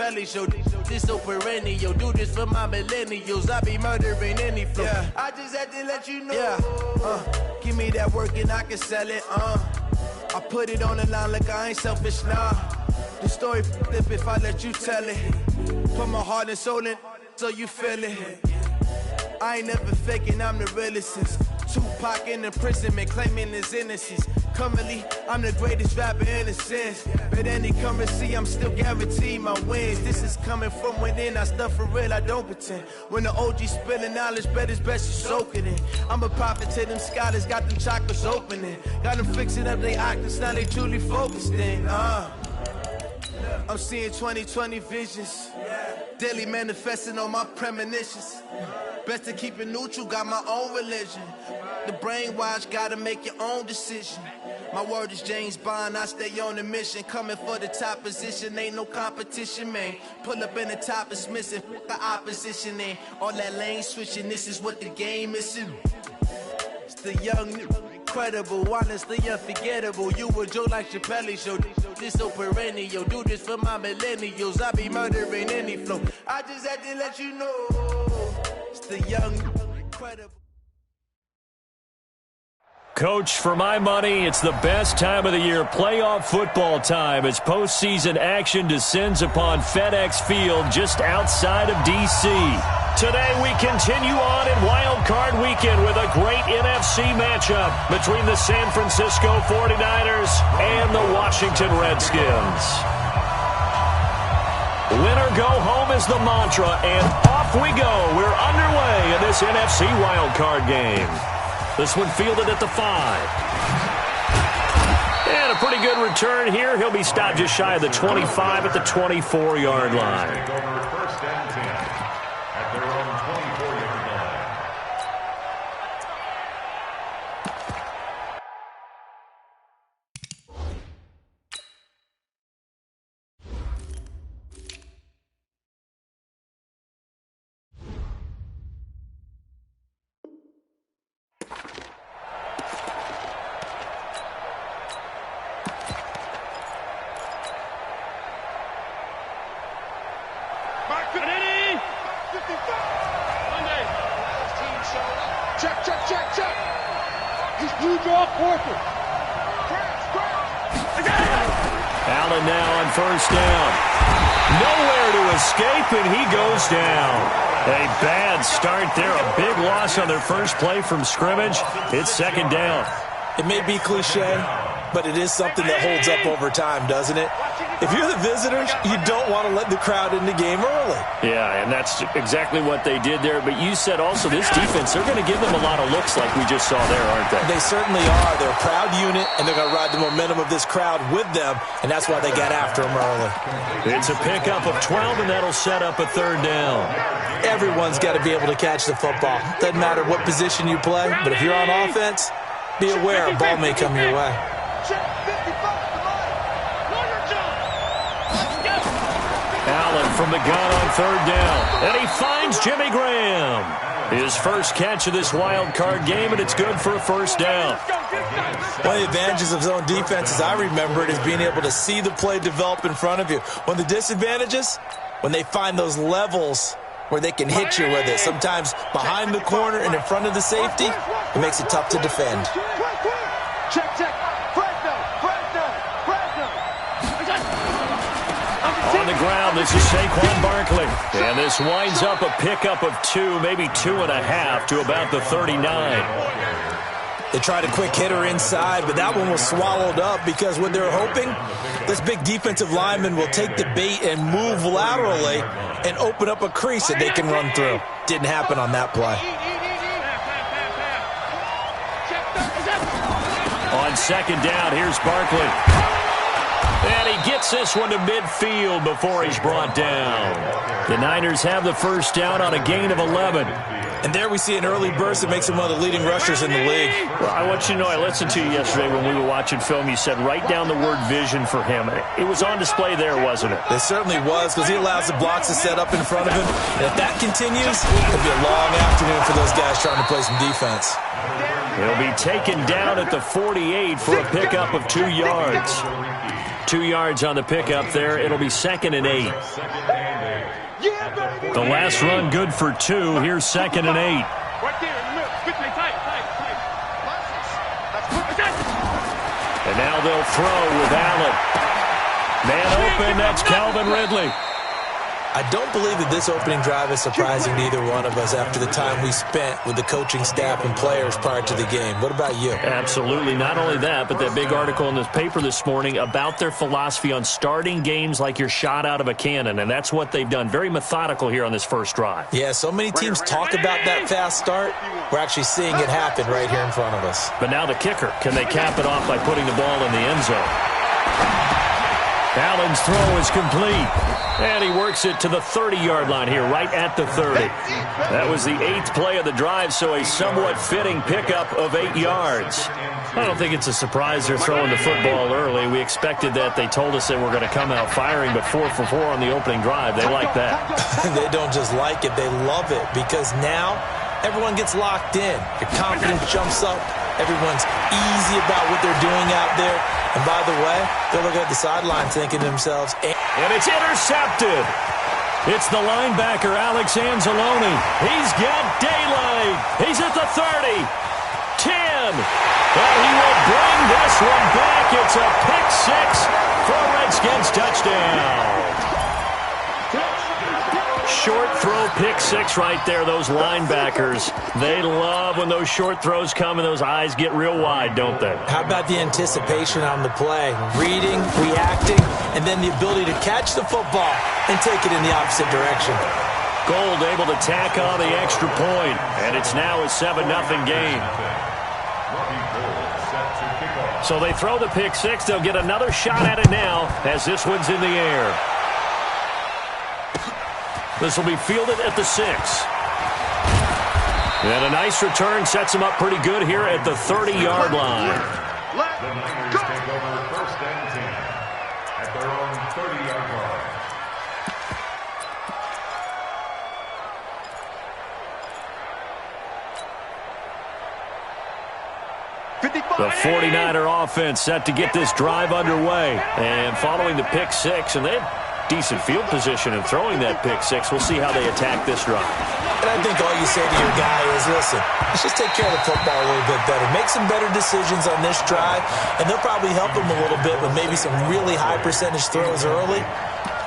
Chappelle show. This so perennial, do this for my millennials. I be murdering any flow. Yeah. I just had to let you know. Yeah. Give me that work and I can sell it. I put it on the line like I ain't selfish, nah. The story flip if I let you tell it. Put my heart and soul in so you feel it. I ain't never faking, I'm the realest since Tupac in imprisonment, claiming his innocence. Currently, I'm the greatest rapper in a sense. But any currency, I'm still guaranteed my wins. This is coming from within, I stuff for real, I don't pretend. When the OG spilling knowledge, bet it's best you soak it in. I'm a prophet to them scholars, got them chakras opening. Got them fixing up their octaves, now they truly focused in. I'm seeing 2020 visions. Daily manifesting on my premonitions. Best to keep it neutral, got my own religion. The brainwash, gotta make your own decision. My word is James Bond, I stay on a mission. Coming for the top position, ain't no competition, man. Pull up in the top, it's missing, the opposition, and all that lane switching, this is what the game is. It's the young, incredible, honestly unforgettable. You a Joe like Chappelle show. This so perennial, do this for my millennials. I be murdering any flow. I just had to let you know. It's the young, incredible. Coach, for my money, it's the best time of the year, playoff football time, as postseason action descends upon FedEx Field just outside of D.C. Today we continue on in Wild Card Weekend with a great NFC matchup between the San Francisco 49ers and the Washington Redskins. Winner go home is the mantra, and off we go. We're underway in this NFC Wild Card game. This one fielded at the 5. And a pretty good return here. He'll be stopped just shy of the 25 at the 24-yard line. Allen now on first down. Nowhere to escape, and he goes down. A bad start there. A big loss on their first play from scrimmage. It's second down. It may be cliche, but it is something that holds up over time, doesn't it? If you're the visitors, you don't want to let the crowd in the game early. Yeah, and that's exactly what they did there. But you said also this defense, they're going to give them a lot of looks like we just saw there, aren't they? They certainly are. They're a proud unit, and they're going to ride the momentum of this crowd with them, and that's why they got after them early. It's a pickup of 12, and that'll set up a third down. Everyone's got to be able to catch the football. Doesn't matter what position you play, but if you're on offense, be aware a ball may come your way. Allen from the gun on third down. And he finds Jimmy Graham. His first catch of this wild card game, and it's good for a first down. One of the advantages of zone defense, as I remember it, is being able to see the play develop in front of you. One of the disadvantages, when they find those levels where they can hit you with it, sometimes behind the corner and in front of the safety, it makes it tough to defend. Check. On the ground, this is Saquon Barkley. And this winds up a pickup of 2, maybe 2.5 to about the 39. They tried a quick hitter inside, but that one was swallowed up because what they're hoping, this big defensive lineman will take the bait and move laterally and open up a crease that they can run through. Didn't happen on that play. On second down, here's Barkley. And he gets this one to midfield before he's brought down. The Niners have the first down on a gain of 11. And there we see an early burst that makes him one of the leading rushers in the league. Well, I want you to know, I listened to you yesterday when we were watching film. You said write down the word vision for him. It was on display there, wasn't it? It certainly was, because he allows the blocks to set up in front of him. And if that continues, it'll be a long afternoon for those guys trying to play some defense. He'll be taken down at the 48 for a pickup of 2 yards. 2 yards on the pickup there. It'll be 2nd and 8. The last run good for 2. Here's 2nd and 8. And now they'll throw with Allen. Man open, that's Calvin Ridley. I don't believe that this opening drive is surprising to either one of us after the time we spent with the coaching staff and players prior to the game. What about you? Absolutely. Not only that, but that big article in this paper this morning about their philosophy on starting games like you're shot out of a cannon, and that's what they've done. Very methodical here on this first drive. Yeah, so many teams talk about that fast start. We're actually seeing it happen right here in front of us. But now the kicker. Can they cap it off by putting the ball in the end zone? Allen's throw is complete. And he works it to the 30-yard line here, right at the 30. That was the 8th play of the drive, so a somewhat fitting pickup of 8 yards. I don't think it's a surprise they're throwing the football early. We expected that. They told us they were going to come out firing, but 4 for 4 on the opening drive. They like that. They don't just like it, they love it, because now everyone gets locked in. Your confidence jumps up. Everyone's easy about what they're doing out there. And by the way, they're looking at the sideline thinking to themselves, and it's intercepted. It's the linebacker, Alex Anzalone. He's got daylight. He's at the 30, 10. And he will bring this one back. It's a pick 6 for a Redskins touchdown. Short throw, pick 6 right there. Those linebackers, they love when those short throws come and those eyes get real wide, don't they? How about the anticipation on the play? Reading, reacting, and then the ability to catch the football and take it in the opposite direction. Gold able to tack on the extra point, and it's now a 7-0 game. So they throw the pick 6. They'll get another shot at it now as this one's in the air. This will be fielded at the 6. And a nice return sets them up pretty good here at the 30-yard line. Let's take over 1st and 10 at their own 30-yard line. The 49er offense set to get this drive underway. And following the pick 6, and they had decent field position in throwing that pick 6. We'll see how they attack this drive. And I think all you say to your guy is, listen, let's just take care of the football a little bit better. Make some better decisions on this drive, and they'll probably help him a little bit with maybe some really high percentage throws early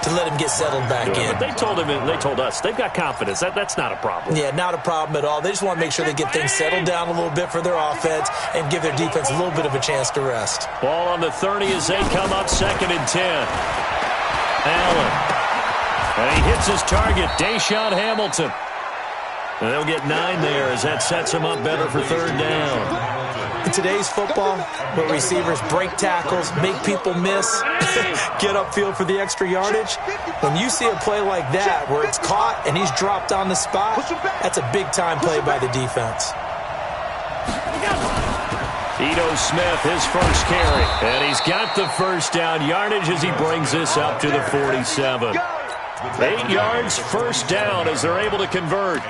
to let him get settled back in. But they told him, and they told us, they've got confidence. That's not a problem. Yeah, not a problem at all. They just want to make sure they get things settled down a little bit for their offense and give their defense a little bit of a chance to rest. Ball on the 30 as they come up 2nd and 10. Allen. And he hits his target, Deshaun Hamilton. And they'll get 9 there as that sets him up better for 3rd down. In today's football, where receivers break tackles, make people miss, get upfield for the extra yardage, when you see a play like that where it's caught and he's dropped on the spot, that's a big-time play by the defense. Ito Smith, his first carry. And he's got the 1st down yardage as he brings this up to the 47. 8 yards, 1st down as they're able to convert.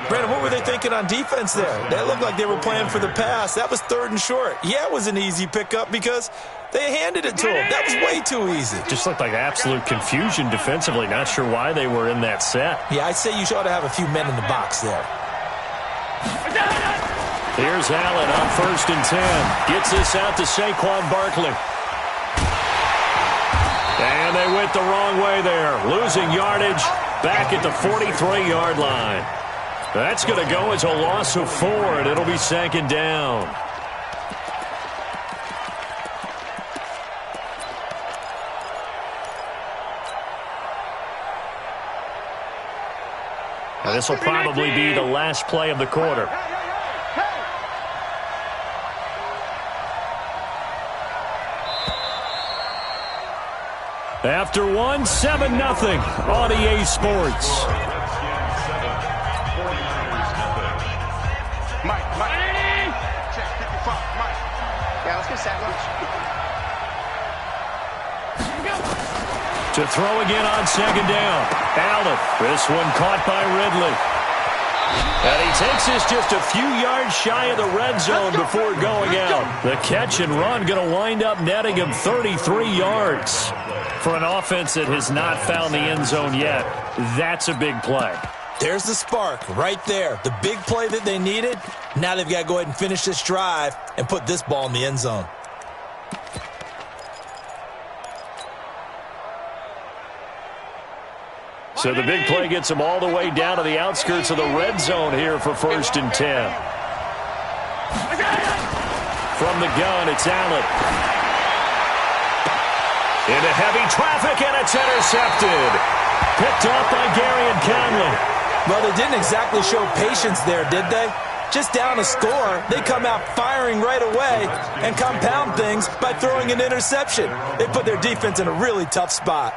Brandon, what were they thinking on defense there? That looked like they were playing for the pass. That was 3rd and short. Yeah, it was an easy pickup because they handed it to him. That was way too easy. Just looked like absolute confusion defensively. Not sure why they were in that set. Yeah, I'd say you ought to have a few men in the box there. Here's Allen on 1st and 10. Gets this out to Saquon Barkley. And they went the wrong way there. Losing yardage back at the 43-yard line. That's going to go as a loss of 4, and it'll be 2nd down. Now this will probably be the last play of the quarter. After 1, 7-0 on EA Sports. Mike. Check 55. Mike. Yeah, let's get sack lunch. To throw again on 2nd down. Allen. This one caught by Ridley. And he takes this just a few yards shy of the red zone before going out. The catch and run going to wind up netting him 33 yards. For an offense that has not found the end zone yet, that's a big play. There's the spark right there. The big play that they needed. Now they've got to go ahead and finish this drive and put this ball in the end zone. So the big play gets them all the way down to the outskirts of the red zone here for 1st and 10. From the gun, it's Allen. Into heavy traffic, and it's intercepted. Picked up by Gary and Conley. Well, they didn't exactly show patience there, did they? Just down a score, they come out firing right away and compound things by throwing an interception. They put their defense in a really tough spot.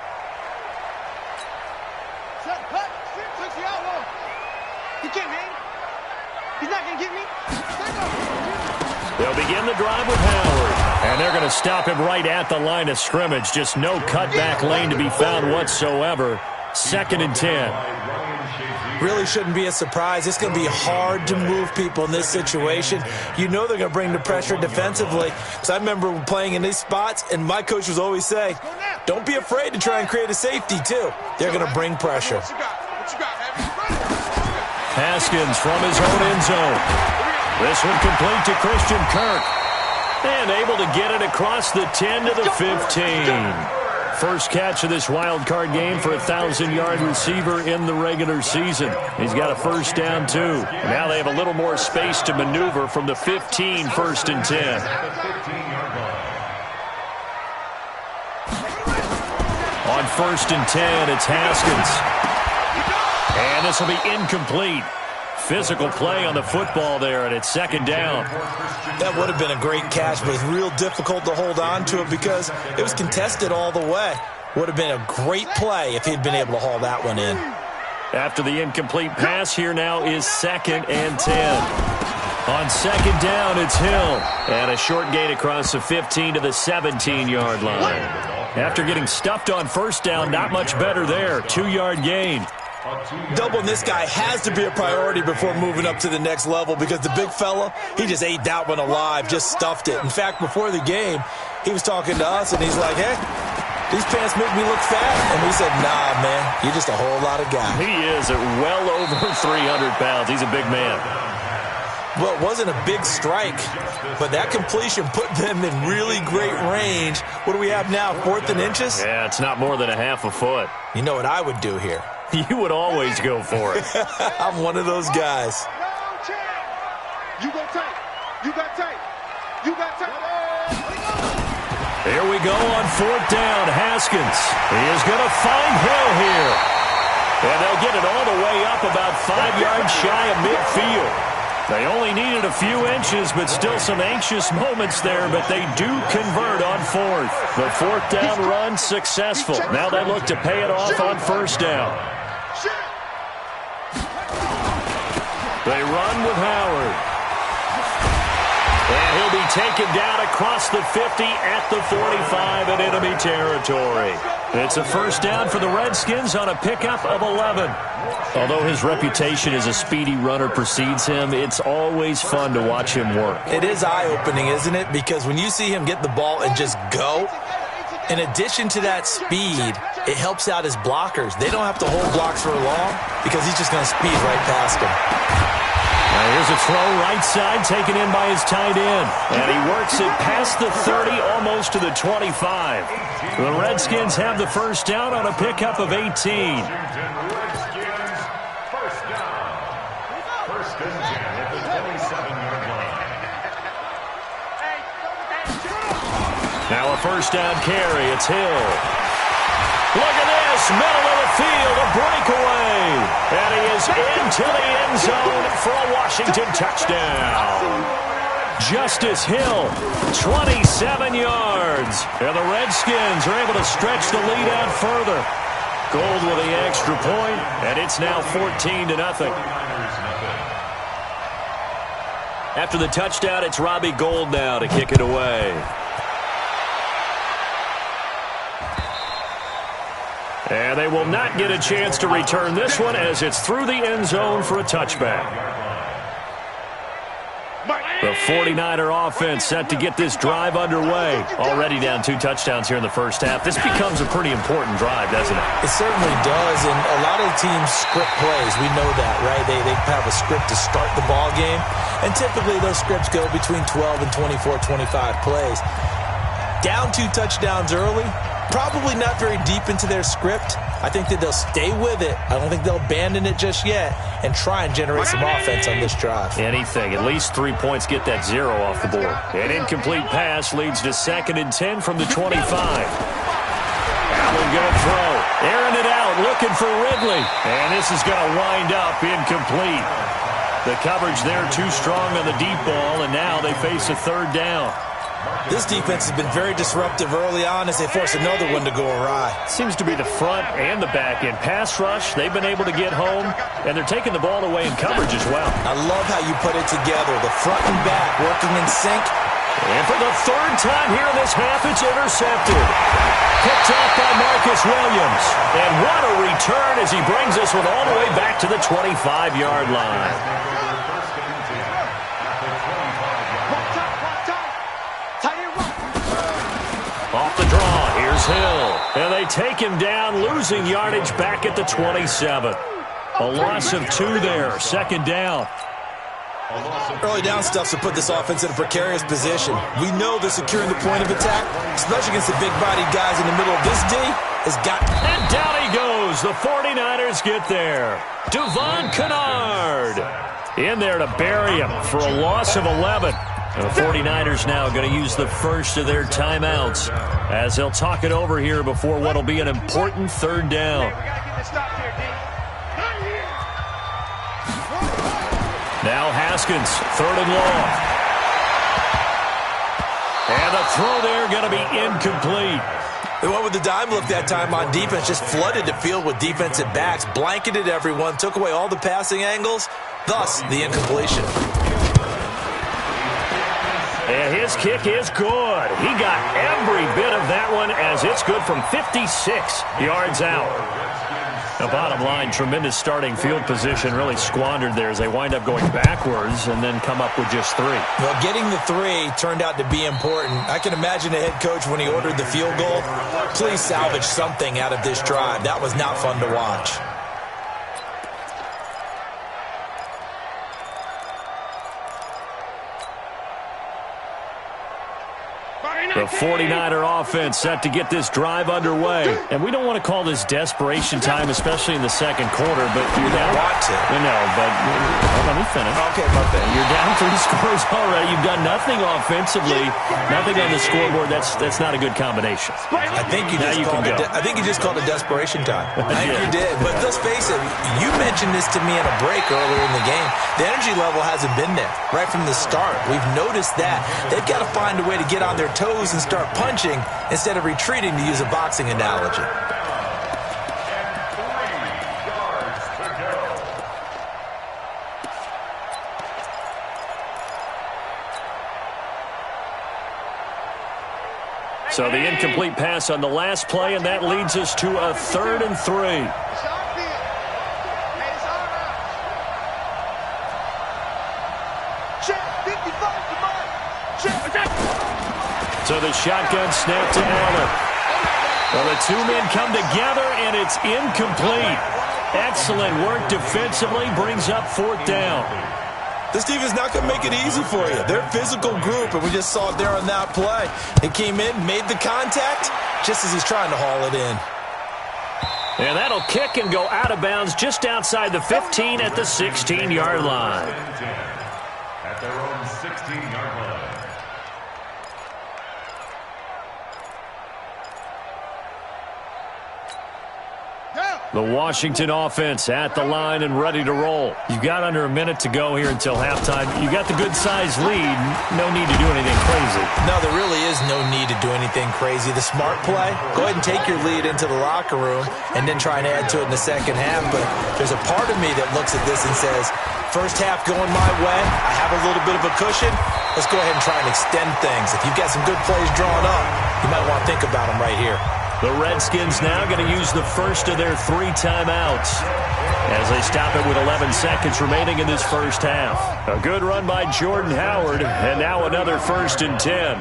They'll begin the drive with Howard. And they're going to stop him right at the line of scrimmage. Just no cutback lane to be found whatsoever. 2nd and 10. Really shouldn't be a surprise. It's going to be hard to move people in this situation. You know they're going to bring the pressure defensively. Because I remember playing in these spots, and my coach was always saying, don't be afraid to try and create a safety, too. They're going to bring pressure. Haskins from his own end zone. This one complete to Christian Kirk. And able to get it across the 10 to the 15. First catch of this wild card game for a 1,000-yard receiver in the regular season. He's got a first down, too. Now they have a little more space to maneuver from the 15, 1st and 10. On 1st and 10, it's Haskins. And this will be incomplete. Physical play on the football there, and it's 2nd down. That would have been a great catch, but it's real difficult to hold on to it because it was contested all the way. Would have been a great play if he'd been able to haul that one in. After the incomplete pass, here now is 2nd and 10. On 2nd down, it's Hill. And a short gain across the 15 to the 17-yard line. After getting stuffed on 1st down, not much better there. 2-yard gain. Doubling this guy has to be a priority before moving up to the next level because the big fella, he just ate that one alive, just stuffed it. In fact, before the game, he was talking to us, and he's like, hey, these pants make me look fat. And we said, nah, man, you're just a whole lot of guy. He is at well over 300 pounds. He's a big man. Well, it wasn't a big strike, but that completion put them in really great range. What do we have now, 4th and inches? Yeah, it's not more than a half a foot. You know what I would do here? You would always go for it. I'm one of those guys. You got tight. You got tight. You got tight. Here we go on 4th down. Haskins. He is going to find Hill here. And they'll get it all the way up about 5 yards shy of midfield. They only needed a few inches, but still some anxious moments there, but they do convert on 4th. The 4th down run successful. Now they look to pay it off on 1st down. They run with Howard. And he'll be taken down across the 50 at the 45 in enemy territory. It's a 1st down for the Redskins on a pickup of 11. Although his reputation as a speedy runner precedes him, it's always fun to watch him work. It is eye-opening, isn't it? Because when you see him get the ball and just go, in addition to that speed, it helps out his blockers. They don't have to hold blocks for long because he's just going to speed right past them. Now here's a throw right side taken in by his tight end. And he works it past the 30, almost to the 25. The Redskins have the 1st down on a pickup of 18. Now a 1st down carry. It's Hill. Look at this. Middle of the field. A breakaway. And he is into the end zone for a Washington touchdown. Justice Hill, 27 yards. And the Redskins are able to stretch the lead out further. Gold with the extra point, and it's now 14-0. After the touchdown, it's Robbie Gould now to kick it away. And they will not get a chance to return this one as it's through the end zone for a touchback. The 49er offense set to get this drive underway. Already down 2 touchdowns here in the first half. This becomes a pretty important drive, doesn't it? It certainly does, and a lot of teams script plays. We know that, right? They have a script to start the ball game, and typically those scripts go between 12 and 24, 25 plays. Down 2 touchdowns early, probably not very deep into their script. I think that they'll stay with it. I don't think they'll abandon it just yet and try and generate some offense on this drive. Anything. At least 3 points get that 0 off the board. An incomplete pass leads to 2nd and 10 from the 25. Allen going to throw. Airing it out, looking for Ridley. And this is going to wind up incomplete. The coverage there too strong on the deep ball, and now they face a 3rd down. This defense has been very disruptive early on as they force another one to go awry. Seems to be the front and the back end. Pass rush, they've been able to get home, and they're taking the ball away in coverage as well. I love how you put it together. The front and back working in sync. And for the 3rd time here in this half, it's intercepted. Picked off by Marcus Williams. And what a return as he brings us with all the way back to the 25-yard line. Off the draw, here's Hill. And they take him down, losing yardage back at the 27. A loss of 2 there, 2nd down. Early down stuff to put this offense in a precarious position. We know they're securing the point of attack, especially against the big-bodied guys in the middle of this D. And down he goes. The 49ers get there. Devon Kennard in there to bury him for a loss of 11. And the 49ers now going to use the first of their timeouts as they'll talk it over here before what will be an important 3rd down. Now Haskins, 3rd and long. And the throw there going to be incomplete. They went with the dime look that time on defense, just flooded the field with defensive backs, blanketed everyone, took away all the passing angles, thus the incompletion. And his kick is good. He got every bit of that one as it's good from 56 yards out. The bottom line, tremendous starting field position, really squandered there as they wind up going backwards and then come up with just 3. Well, getting the 3 turned out to be important. I can imagine the head coach when he ordered the field goal. Please salvage something out of this drive. That was not fun to watch. The 49er offense set to get this drive underway. And we don't want to call this desperation time, especially in the 2nd quarter, but you're down. Want to. No, but let me finish. Okay, my bad. You're down 3 scores already. You've done nothing offensively, nothing on the scoreboard. That's not a good combination. I think you just called it desperation time. I think you did. But let's face it, you mentioned this to me in a break earlier in the game. The energy level hasn't been there right from the start. We've noticed that. They've got to find a way to get on their toes and start punching instead of retreating, to use a boxing analogy. So the incomplete pass on the last play, and that leads us to a 3rd and 3. So the shotgun snap to Allen. Well, the 2 men come together, and it's incomplete. Excellent work defensively, brings up 4th down. This team is not going to make it easy for you. They're a physical group, and we just saw it there on that play. It came in, made the contact, just as he's trying to haul it in. And that'll kick and go out of bounds just outside the 15 at the 16-yard line. At their own 16-yard line. The Washington offense at the line and ready to roll. You've got under a minute to go here until halftime. You got the good-sized lead. No need to do anything crazy. No, there really is no need to do anything crazy. The smart play, go ahead and take your lead into the locker room and then try and add to it in the 2nd half. But there's a part of me that looks at this and says, first half going my way, I have a little bit of a cushion. Let's go ahead and try and extend things. If you've got some good plays drawn up, you might want to think about them right here. The Redskins now going to use the first of their 3 timeouts as they stop it with 11 seconds remaining in this first half. A good run by Jordan Howard, and now another 1st and 10.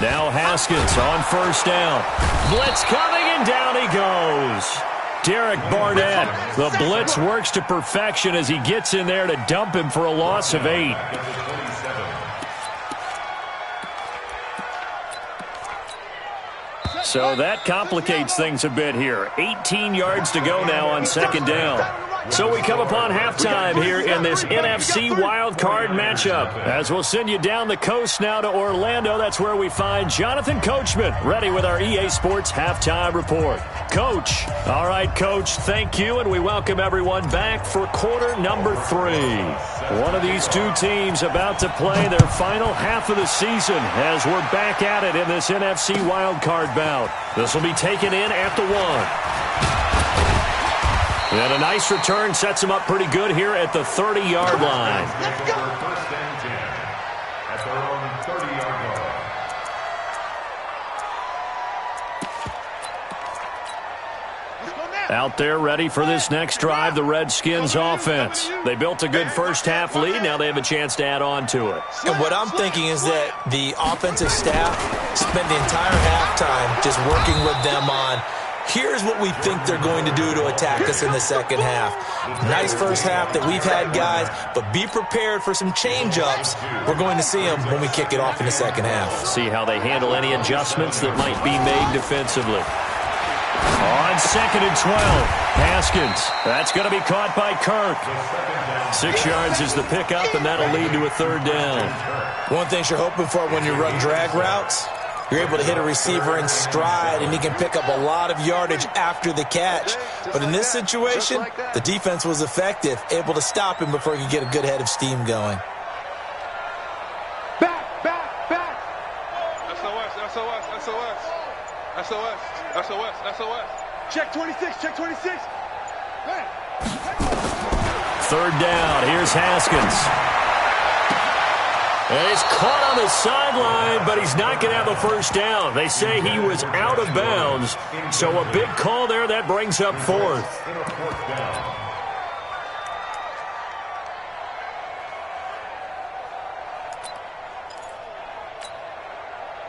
Now Haskins on 1st down. Blitz coming, and down he goes. Derek Barnett. The blitz works to perfection as he gets in there to dump him for a loss of 8. So that complicates things a bit here. 18 yards to go now on 2nd down. So we come upon halftime here in this NFC wildcard matchup. As we'll send you down the coast now to Orlando, that's where we find Jonathan Coachman ready with our EA Sports halftime report. Coach. All right, Coach, thank you, and we welcome everyone back for quarter number 3. One of these two teams about to play their final half of the season as we're back at it in this NFC wildcard bout. This will be taken in at the 1. And a nice return sets him up pretty good here at the 30-yard line. Let's go. 1st and 10 at their own 30-yard line. Out there ready for this next drive, the Redskins offense. They built a good first half lead. Now they have a chance to add on to it. And what I'm thinking is that the offensive staff spent the entire halftime just working with them on, here's what we think they're going to do to attack us in the second half. Nice first half that we've had, guys, but be prepared for some change-ups. We're going to see them when we kick it off in the second half. See how they handle any adjustments that might be made defensively. On 2nd and 12, Haskins. That's going to be caught by Kirk. 6 yards is the pickup, and that'll lead to a 3rd down. One thing you're hoping for when you run drag routes, you're able to hit a receiver in stride, and he can pick up a lot of yardage after the catch. But in this situation, the defense was effective, able to stop him before he could get a good head of steam going. Back. SOS. Check 26. 3rd down. Here's Haskins. And he's caught on the sideline, but he's not going to have a 1st down. They say he was out of bounds. So a big call there. That brings up 4th.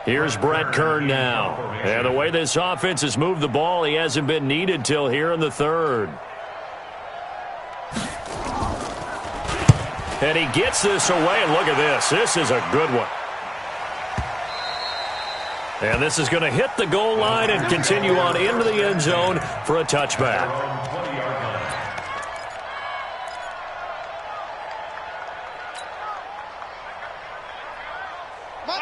Here's Brett Kern now. And the way this offense has moved the ball, he hasn't been needed till here in the 3rd. And he gets this away, and look at this. This is a good one. And this is going to hit the goal line and continue on into the end zone for a touchback.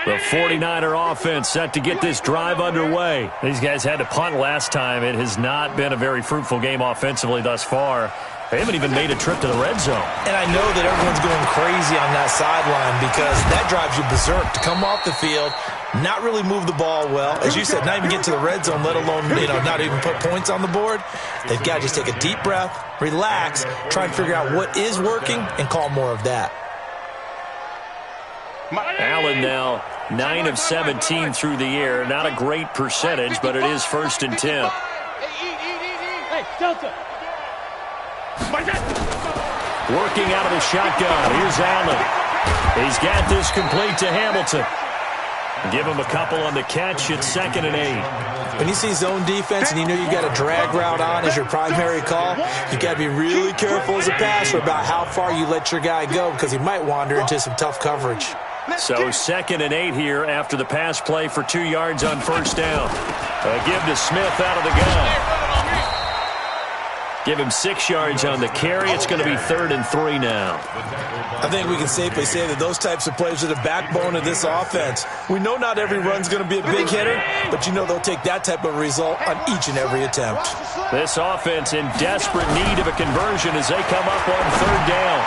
The 49er offense set to get this drive underway. These guys had to punt last time. It has not been a very fruitful game offensively thus far. They haven't even made a trip to the red zone. And I know that everyone's going crazy on that sideline because that drives you berserk to come off the field, not really move the ball well. As you said, not even get to the red zone, let alone, not even put points on the board. They've got to just take a deep breath, relax, try and figure out what is working, and call more of that. Allen now 9 of 17 through the air. Not a great percentage, but it is 1st and 10. Hey, Delta. Working out of the shotgun. Here's Allen. He's got this complete to Hamilton. Give him a couple on the catch. It's 2nd and 8. When you see zone defense and you know you got a drag route on as your primary call, you got to be really careful as a passer about how far you let your guy go because he might wander into some tough coverage. So 2nd and 8 here after the pass play for 2 yards on 1st down. A give to Smith out of the gun. Give him 6 yards on the carry. It's going to be 3rd and 3 now. I think we can safely say that those types of plays are the backbone of this offense. We know not every run's going to be a big hitter, but you know they'll take that type of result on each and every attempt. This offense in desperate need of a conversion as they come up on 3rd down.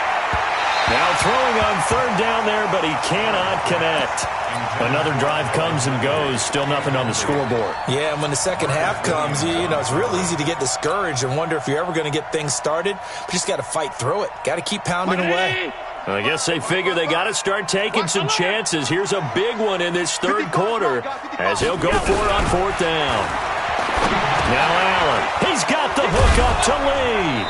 Now throwing on 3rd down there, but he cannot connect. Another drive comes and goes. Still nothing on the scoreboard. Yeah, and when the second half comes, it's real easy to get discouraged and wonder if you're ever going to get things started. But you just got to fight through it. Got to keep pounding away. I guess they figure they got to start taking some chances. Here's a big one in this third quarter as he'll go for it on fourth down. Now Allen, he's got the hook up to Lee.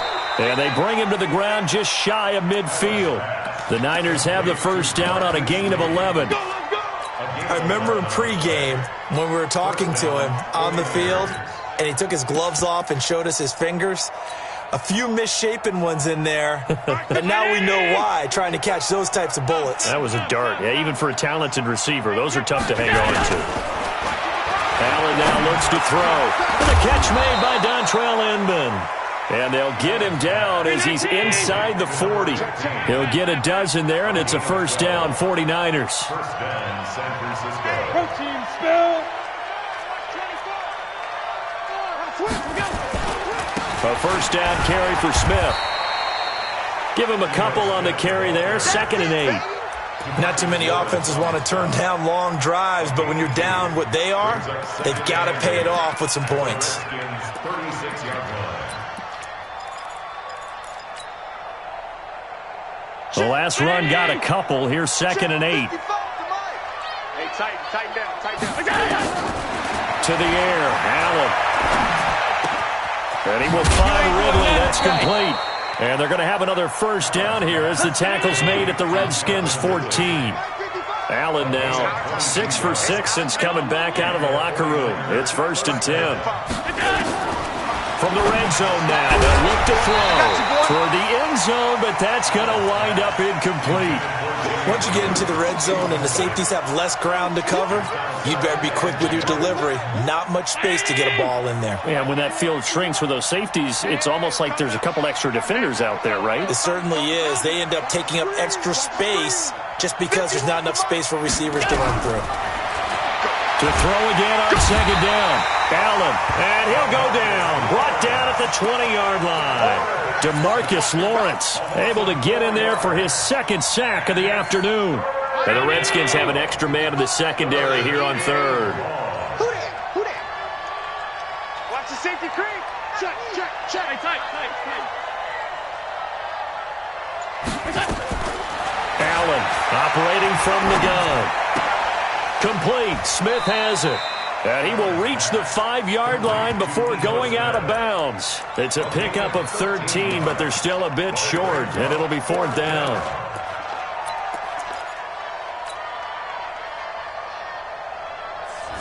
And they bring him to the ground just shy of midfield. The Niners have the first down on a gain of 11. I remember in pregame when we were talking to him on the field, and he took his gloves off and showed us his fingers. A few misshapen ones in there, and now we know why, trying to catch those types of bullets. That was a dart. Yeah, even for a talented receiver, those are tough to hang on to. Allen now looks to throw. The catch made by Dontrell Inman. And they'll get him down as he's inside the 40. He'll get a dozen there, and it's a first down, 49ers. First down, San Francisco. Protein spill. A first down carry for Smith. Give him a couple on the carry there, 2nd and 8. Not too many offenses want to turn down long drives, but when you're down what they are, they've got to pay it off with some points. 36-yard line. The last run got a couple. Here's 2nd and 8. Hey, tighten down. To the air, Allen. And he will find Ridley. That's complete. And they're going to have another first down here as the tackle's made at the Redskins' 14. Allen now 6 for 6 since coming back out of the locker room. It's 1st and 10. From the red zone now, they'll look to throw toward the end zone, but that's going to wind up incomplete. Once you get into the red zone and the safeties have less ground to cover, you'd better be quick with your delivery. Not much space to get a ball in there. Yeah, when that field shrinks with those safeties, it's almost like there's a couple extra defenders out there, right? It certainly is. They end up taking up extra space just because there's not enough space for receivers to run through. To throw again on 2nd down. Allen, and he'll go down. Brought down at the 20-yard line. DeMarcus Lawrence able to get in there for his 2nd sack of the afternoon. And the Redskins have an extra man in the secondary here on 3rd. Who that? Watch the safety creep. Check. Hey, tight. Allen operating from the gun. Complete. Smith has it. And he will reach the 5-yard line before going out of bounds. It's a pickup of 13, but they're still a bit short, and it'll be 4th down.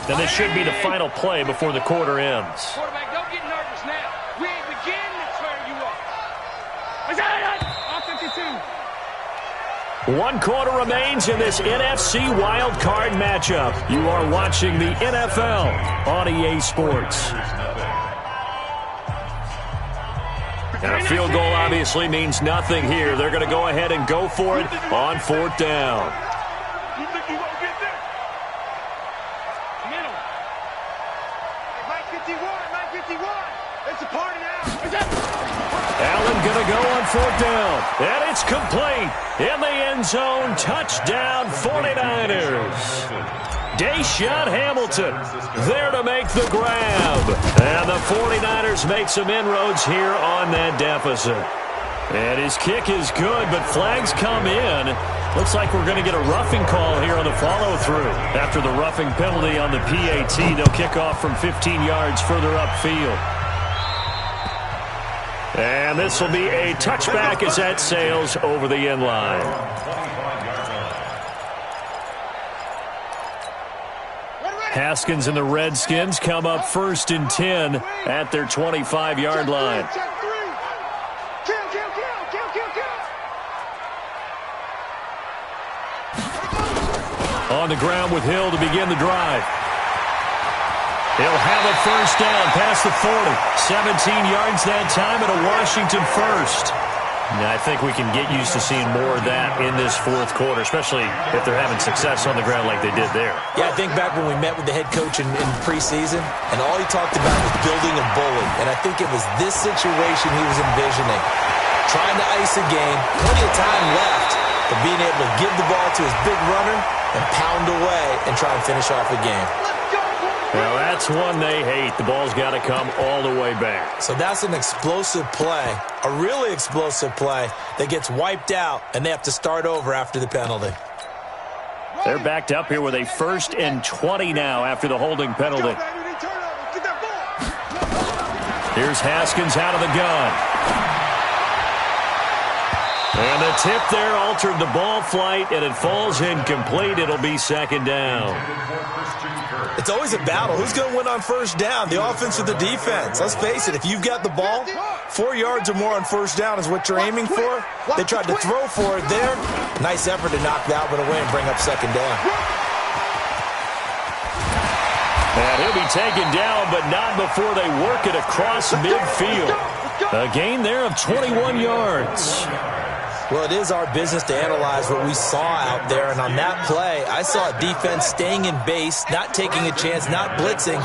And this should be the final play before the quarter ends. Quarterback, don't get nervous now. We ain't beginning to tear you up. On 52. 1 quarter remains in this NFC Wild Card matchup. You are watching the NFL on EA Sports. And a field goal obviously means nothing here. They're going to go ahead and go for it on 4th down. You think you won't get there? Middle. Mike 51. It's a party now. Allen going to go on 4th down. And it's complete. In the end zone, touchdown 49ers. Deshaun Hamilton there to make the grab. And the 49ers make some inroads here on that deficit. And his kick is good, but flags come in. Looks like we're going to get a roughing call here on the follow-through. After the roughing penalty on the PAT, they'll kick off from 15 yards further upfield. And this will be a touchback as that sails over the end line. Haskins and the Redskins come up 1st and 10 at their 25-yard line. On the ground with Hill to begin the drive. He'll have a first down past the 40. 17 yards that time and a Washington first. And I think we can get used to seeing more of that in this 4th quarter, especially if they're having success on the ground like they did there. Yeah, I think back when we met with the head coach in preseason, and all he talked about was building a bully. And I think it was this situation he was envisioning. Trying to ice a game, plenty of time left, but being able to give the ball to his big runner and pound away and try and finish off the game. Well, That's one they hate. The ball's got to come all the way back. So that's an explosive play, a really explosive play that gets wiped out, and they have to start over after the penalty. They're backed up here with a 1st and 20 now after the holding penalty. Here's Haskins out of the gun. And the tip there altered the ball flight, and it falls incomplete. It'll be 2nd down. It's always a battle. Who's going to win on 1st down, the offense or the defense? Let's face it, if you've got the ball, 4 yards or more on 1st down is what you're aiming for. They tried to throw for it there. Nice effort to knock that one away and bring up 2nd down. And he'll be taken down, but not before they work it across midfield. A gain there of 21 yards. Well, it is our business to analyze what we saw out there, and on that play, I saw a defense staying in base, not taking a chance, not blitzing,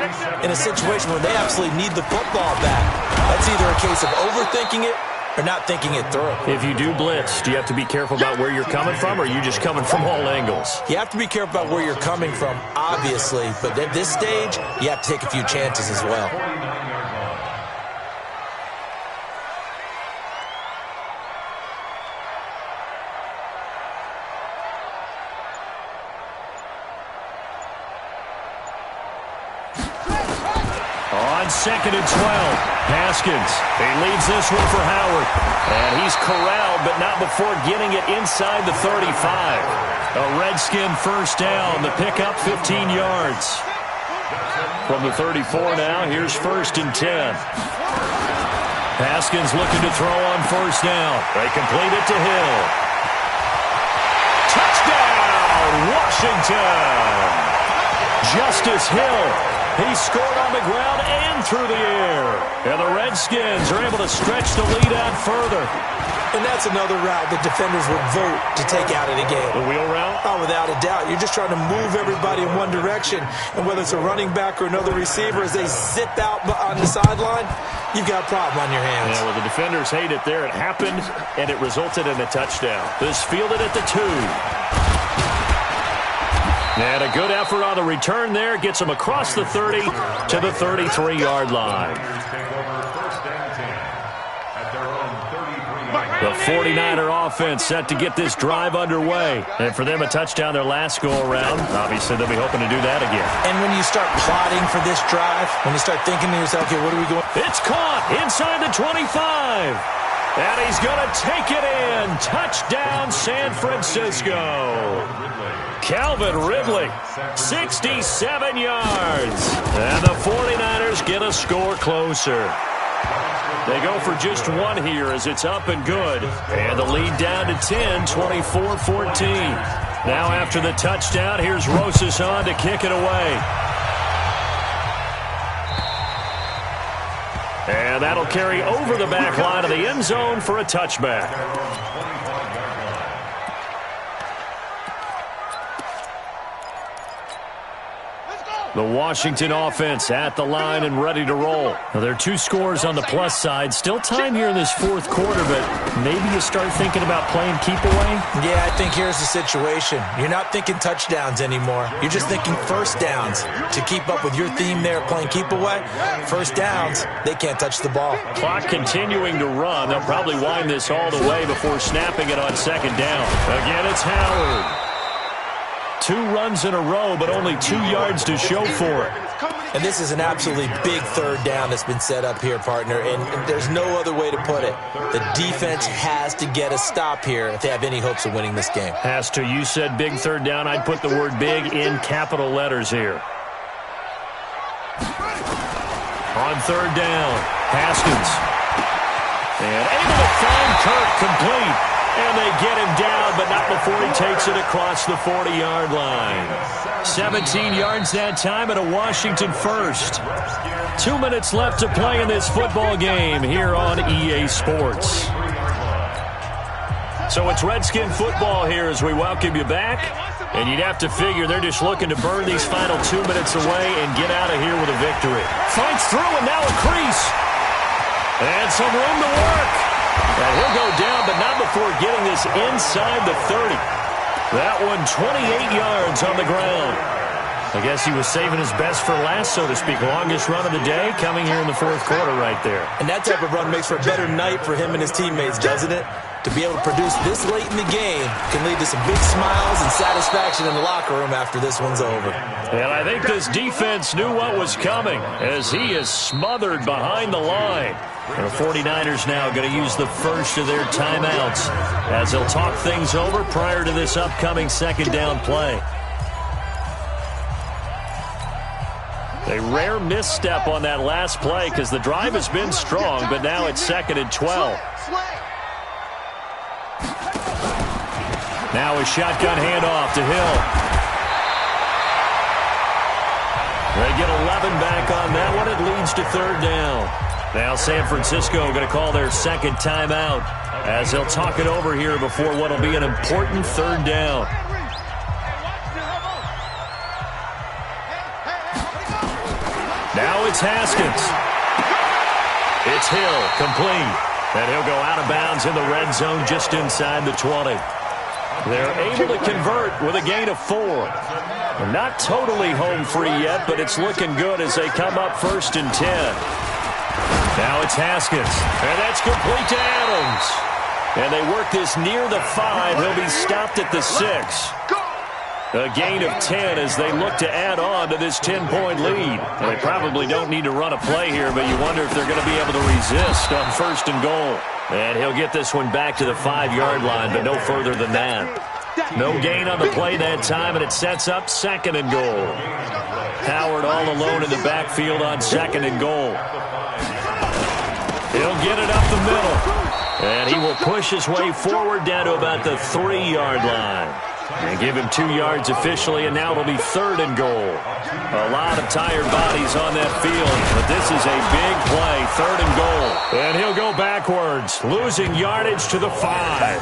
in a situation where they absolutely need the football back. That's either a case of overthinking it or not thinking it through. If you do blitz, do you have to be careful about where you're coming from, or are you just coming from all angles? You have to be careful about where you're coming from, obviously, but at this stage, you have to take a few chances as well. On 2nd and 12, Haskins. He leaves this one for Howard. And he's corralled, but not before getting it inside the 35. A Redskin 1st down. The pickup 15 yards. From the 34 now, here's 1st and 10. Haskins looking to throw on 1st down. They complete it to Hill. Touchdown, Washington! Justice Hill. He scored on the ground and through the air. And the Redskins are able to stretch the lead out further. And that's another route the defenders would vote to take out of the game. The wheel route? Oh, without a doubt. You're just trying to move everybody in one direction. And whether it's a running back or another receiver, as they zip out on the sideline, you've got a problem on your hands. Yeah, well, the defenders hate it there. It happened, and it resulted in a touchdown. This fielded at the 2. And a good effort on the return there. Gets him across the 30 to the 33-yard line. The 49er offense set to get this drive underway. And for them, a touchdown their last go-around. Obviously, they'll be hoping to do that again. And when you start plotting for this drive, when you start thinking to yourself, okay, what are we going? It's caught inside the 25. And he's going to take it in. Touchdown, San Francisco. Calvin Ridley, 67 yards. And the 49ers get a score closer. They go for just one here as it's up and good. And the lead down to 10, 24-14. Now after the touchdown, here's Rosas on to kick it away. And that'll carry over the back line of the end zone for a touchback. The Washington offense at the line and ready to roll. Now, there are 2 scores on the plus side. Still time here in this 4th quarter, but maybe you start thinking about playing keep away? Yeah, I think here's the situation. You're not thinking touchdowns anymore. You're just thinking 1st downs. To keep up with your theme there, playing keep away, 1st downs, they can't touch the ball. Clock continuing to run. They'll probably wind this all the way before snapping it on 2nd down. Again, it's Howard. 2 runs in a row, but only 2 yards to show for it. And this is an absolutely big 3rd down that's been set up here, partner, and there's no other way to put it. The defense has to get a stop here if they have any hopes of winning this game. Has to. You said big 3rd down. I'd put the word big in capital letters here. On 3rd down, Haskins. And able to find Kirk complete. And they get him down, but not before he takes it across the 40-yard line. 17 yards that time and a Washington first. 2 minutes left to play in this football game here on EA Sports. So it's Redskin football here as we welcome you back. And you'd have to figure they're just looking to burn these final 2 minutes away and get out of here with a victory. Fights through and now a crease. And some room to work. And he'll go down, but not before getting this inside the 30. That one 28 yards on the ground. I guess he was saving his best for last, so to speak. Longest run of the day coming here in the fourth quarter right there. And that type of run makes for a better night for him and his teammates, doesn't it? To be able to produce this late in the game can lead to some big smiles and satisfaction in the locker room after this one's over. And I think this defense knew what was coming as he is smothered behind the line. And the 49ers now going to use the first of their timeouts as they'll talk things over prior to this upcoming second down play. A rare misstep on that last play because the drive has been strong, but now it's 2nd and 12. Now a shotgun handoff to Hill. They get 11 back on that one. It leads to 3rd down. Now San Francisco going to call their second timeout as they'll talk it over here before what will be an important 3rd down. Now it's Haskins. It's Hill, complete. And he'll go out of bounds in the red zone just inside the 20. They're able to convert with a gain of 4. They're not totally home free yet, but it's looking good as they come up 1st and 10. Now it's Haskins, and that's complete to Adams. And they work this near the 5. He'll be stopped at the 6. A gain of 10 as they look to add on to this 10-point lead. And they probably don't need to run a play here, but you wonder if they're going to be able to resist on 1st and goal. And he'll get this one back to the 5-yard line, but no further than that. No gain on the play that time, and it sets up 2nd and goal. Howard all alone in the backfield on 2nd and goal. He'll get it up the middle. And he will push his way forward down to about the 3-yard line. And give him 2 yards officially, and now it'll be 3rd and goal. A lot of tired bodies on that field, but this is a big play, 3rd and goal. And he'll go backwards, losing yardage to the 5.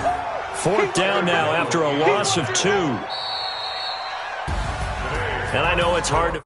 4th down now after a loss of 2. And I know it's hard to